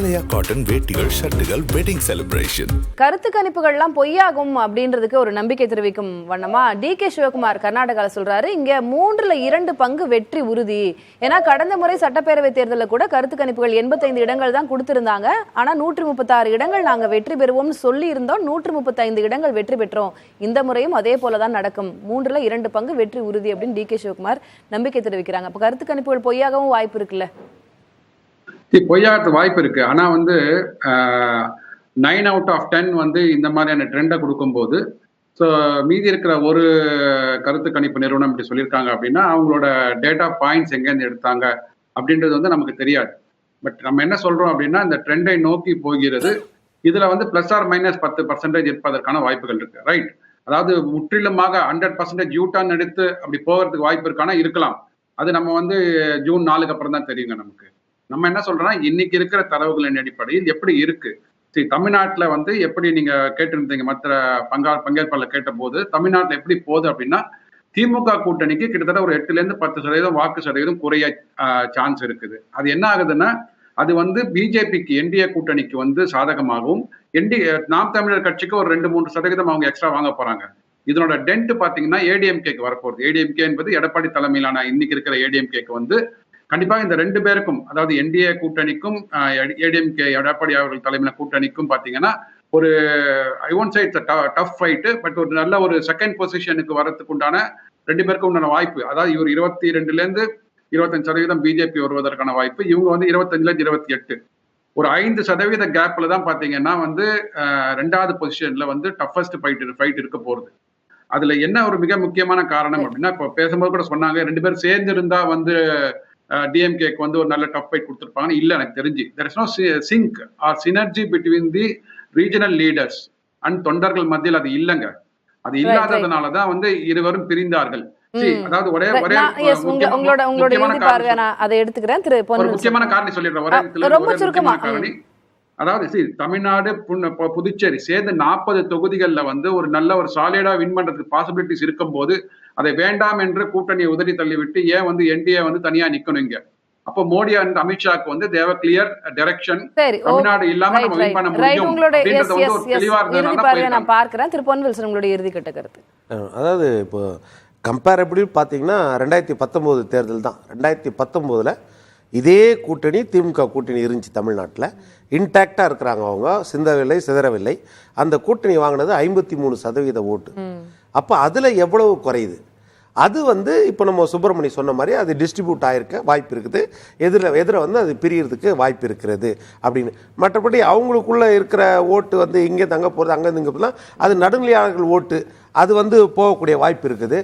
ஆலயா cotton வேட்டிகள், ஷர்ட்டுகள், wedding celebration. கருத்து கணிப்புகள்லாம் பொய்யாகும் அப்படின்றதுக்கு ஒரு நம்பிக்கை தெரிவிக்கும் வண்ணமா டி.கே. சிவகுமார் கர்நாடகால சொல்றாரு, இங்க 3/2 பங்கு வெற்றி உறுதி. ஏன்னா கடந்த முறை சட்டப்பேரவை தேர்தலில் கூட கருத்து கணிப்புகள் 85 இடங்கள் தான் கொடுத்திருந்தாங்க. ஆனா 136 இடங்கள் நாங்க வெற்றி பெறுவோம்னு சொல்லி இருந்தோம். 135 இடங்கள் வெற்றி பெற்றோம். இந்த முறையும் அதே போலதான் நடக்கும். 3/2 பங்கு வெற்றி உறுதி அப்படின்னு டி.கே. சிவகுமார் நம்பிக்கை தெரிவிக்கிறாங்க. அப்ப கருத்து கணிப்புகள் பொய்யாகவும் வாய்ப்பு இருக்குல்ல? பொய்யாகிறது வாய்ப்பு இருக்கு. ஆனா 9 out of 10 இந்த மாதிரியான ட்ரெண்டை கொடுக்கும்போது, ஸோ மீதி இருக்கிற ஒரு கருத்து கணிப்பு நிறுவனம் இப்படி சொல்லியிருக்காங்க அப்படின்னா அவங்களோட டேட்டா பாயிண்ட்ஸ் எங்கேருந்து எடுத்தாங்க அப்படின்றது நமக்கு தெரியாது. பட் நம்ம என்ன சொல்றோம் அப்படின்னா இந்த ட்ரெண்டை நோக்கி போகிறது. இதுல +/- 10% இருப்பதற்கான வாய்ப்புகள் இருக்கு. ரைட், அதாவது முற்றிலுமாக 100% யூட்டர்ன் எடுத்து அப்படி போகிறதுக்கு வாய்ப்பு இருக்கானா இருக்கலாம். அது நம்ம ஜூன் 4க்கு அப்புறம் தான் தெரியுங்க நமக்கு. நம்ம என்ன சொல்றோம்னா இன்னைக்கு இருக்கிற தரவுகளின் அடிப்படையில் எப்படி இருக்கு. தமிழ்நாட்டில் எப்படி நீங்க கேட்டிருந்தீங்க, மற்ற பங்கேற்பாளர் கேட்ட போது தமிழ்நாட்டில் எப்படி போகுது அப்படின்னா திமுக கூட்டணிக்கு கிட்டத்தட்ட ஒரு 8-10% வாக்கு சதவீதம் குறைய சான்ஸ் இருக்குது. அது என்ன ஆகுதுன்னா அது பிஜேபிக்கு என்டிஏ கூட்டணிக்கு சாதகமாகவும் நாம் தமிழர் கட்சிக்கு ஒரு 2-3% அவங்க எக்ஸ்ட்ரா வாங்க போறாங்க. இதனோட டென்ட் பாத்தீங்கன்னா ஏடிஎம்கேக்கு வரப்போகுது. ஏடிஎம்கே என்பது எடப்பாடி தலைமையிலான இன்னைக்கு இருக்கிற ஏடிஎம்கேக்கு கண்டிப்பாக இந்த 2 பேருக்கும், அதாவது என்டிஏ கூட்டணிக்கும் ஏடிஎம்கே எடப்பாடி அவர்கள் தலைமையில கூட்டணிக்கும் பாத்தீங்கன்னா ஒரு I won't say it's tough fight, but ஒரு நல்ல ஒரு செகண்ட் பொசிஷனுக்கு வரதுக்கு உண்டான 2 பேருக்கும் உண்டான வாய்ப்பு. அதாவது இவர் 22-25% பிஜேபி வருவதற்கான வாய்ப்பு, இவங்க 25-28. ஒரு 5% கேப்ல தான் பாத்தீங்கன்னா 2வது பொசிஷன்ல டஃபஸ்ட் ஃபைட் இருக்க போறது. அதுல என்ன ஒரு மிக முக்கியமான காரணம் அப்படின்னா, இப்போ பேசும்போது கூட சொன்னாங்க 2 பேரும் சேர்ந்து இருந்தா டிஎம்கேக்கு ஒரு நல்ல டஃப் ஃபைட் கொடுத்துருப்பாங்கன்னு. இல்ல, எனக்கு தெரிஞ்சு there is no sync or synergy between the regional leaders and தொண்டர்கள் மத்தியில் அது இல்லைங்க. அது இல்லாததுனாலதான் இருவரும் பிரிந்தார்கள். அதாவது ஒரே முக்கியமான காரணம் சொல்லிடுறேன். அதாவது தமிழ்நாடு புதுச்சேரி சேர்ந்து 40 தொகுதிகளில் ஒரு நல்ல ஒரு சாலிடா வின் பண்றதுக்கு பாசிபிலிட்டிஸ் இருக்கும் போது அதை வேண்டாம் என்று கூட்டணியை உதறி தள்ளிவிட்டு ஏன் என்டிஏ தனியா நிக்கணும் இங்க. அப்போ மோடி அண்ட் அமித்ஷாக்கு தேவ கிளியர் டைரக்ஷன். தமிழ்நாடு இல்லாம நம்ம வின் பண்ண முடியும். அதாவது இப்போ கம்பேரபிள் பாத்தீங்கன்னா 2019 தேர்தல் தான். 2019ல் இதே கூட்டணி திமுக கூட்டணி இருந்துச்சு தமிழ்நாட்டில். இன்டாக்டாக இருக்கிறாங்க, அவங்க சிந்தவில்லை சிதறவில்லை. அந்த கூட்டணி வாங்கினது 53% ஓட்டு. அப்போ அதில் எவ்வளவு குறையுது? அது இப்போ நம்ம சுப்பிரமணி சொன்ன மாதிரி அது டிஸ்ட்ரிபியூட் ஆகிருக்க வாய்ப்பு இருக்குது. எதிர அது பிரியறதுக்கு வாய்ப்பு இருக்கிறது அப்படின்னு. மற்றபடி அவங்களுக்குள்ள இருக்கிற ஓட்டு இங்கே தங்க போகிறது, அங்கே இங்கே போகலாம். அது நடுநிலையாளர்கள் ஓட்டு அது போகக்கூடிய வாய்ப்பு இருக்குது.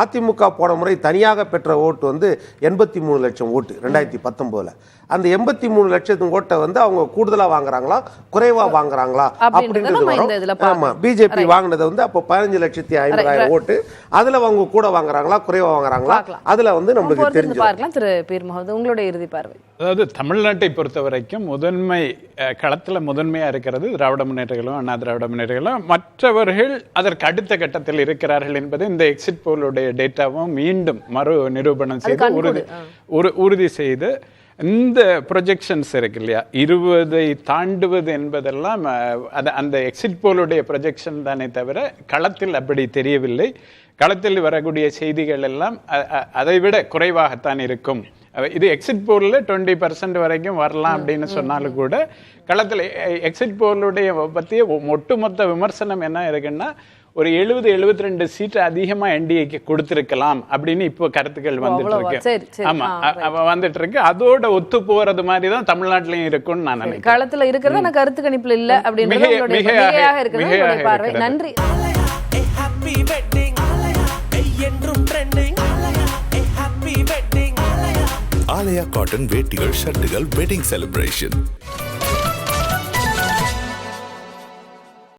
அதிமுக போன முறை தனியாக பெற்ற ஓட்டு 83 லட்சம் ஓட்டு 2019. அந்த 83 லட்சம் ஓட்டை அவங்க கூடுதலா வாங்குறாங்களா குறைவா வாங்குறாங்களா அப்படின்றது வரும். ஆமா, பிஜேபி வாங்கினது அப்போ 15,50,000 ஓட்டு. அதுல அவங்க கூட வாங்குறாங்களா குறைவா வாங்குறாங்களா அதுல நம்மளுக்கு தெரிஞ்சு பார்க்கலாம். திரு பீர் முகமது, உங்களுடைய இறுதி பார்வை. அதாவது தமிழ்நாட்டை பொறுத்த வரைக்கும் களத்துல முதன்மையா இருக்கிறது திராவிட முன்னேற்றங்களும் அண்ணா திராவிட முன்னேற்றங்களும். மற்றவர்கள் அதற்கு அடுத்த கட்டத்தில் இருக்கிறார்கள் என்பது இந்த எக்ஸிட் போலுடைய டேட்டாவும் மீண்டும் மறு நிரூபணம் செய்து உறுதி செய்து இந்த ப்ரொஜெக்ஷன்ஸ் இருக்கு இல்லையா, 20 தாண்டுவது என்பதெல்லாம் அந்த எக்ஸிட் போலுடைய ப்ரொஜெக்ஷன் தானே தவிர களத்தில் அப்படி தெரியவில்லை. களத்தில் வரக்கூடிய செய்திகள் எல்லாம் அதை விட குறைவாகத்தான் இருக்கும். இது எக்ஸிட் போலில் 20% வரைக்கும் வரலாம் அப்படின்னு சொன்னாலும் கூட களத்தில் எக்ஸிட் போலுடைய பற்றிய ஒட்டுமொத்த விமர்சனம் என்ன இருக்குன்னா ஒரு 70-72 சீட்டு அதிகமா என்டிஏக்கு கொடுத்திருக்கலாம் அப்படின்னு இப்போ கருத்துக்கள் வந்துட்டு இருக்கு. ஆமா, வந்துட்டு இருக்கு. அதோட ஒத்து போறது மாதிரி தான் தமிழ்நாட்டிலையும் இருக்கும்னு நான் நினைக்கிறேன். களத்துல இருக்கிறது கருத்து கணிப்புல இல்ல அப்படின்றது மிகையாக இருக்குது. நன்றி. ஆலயா காட்டன் வேட்டிகள், ஷர்ட்டுகள், வெட்டிங் செலிப்ரேஷன்.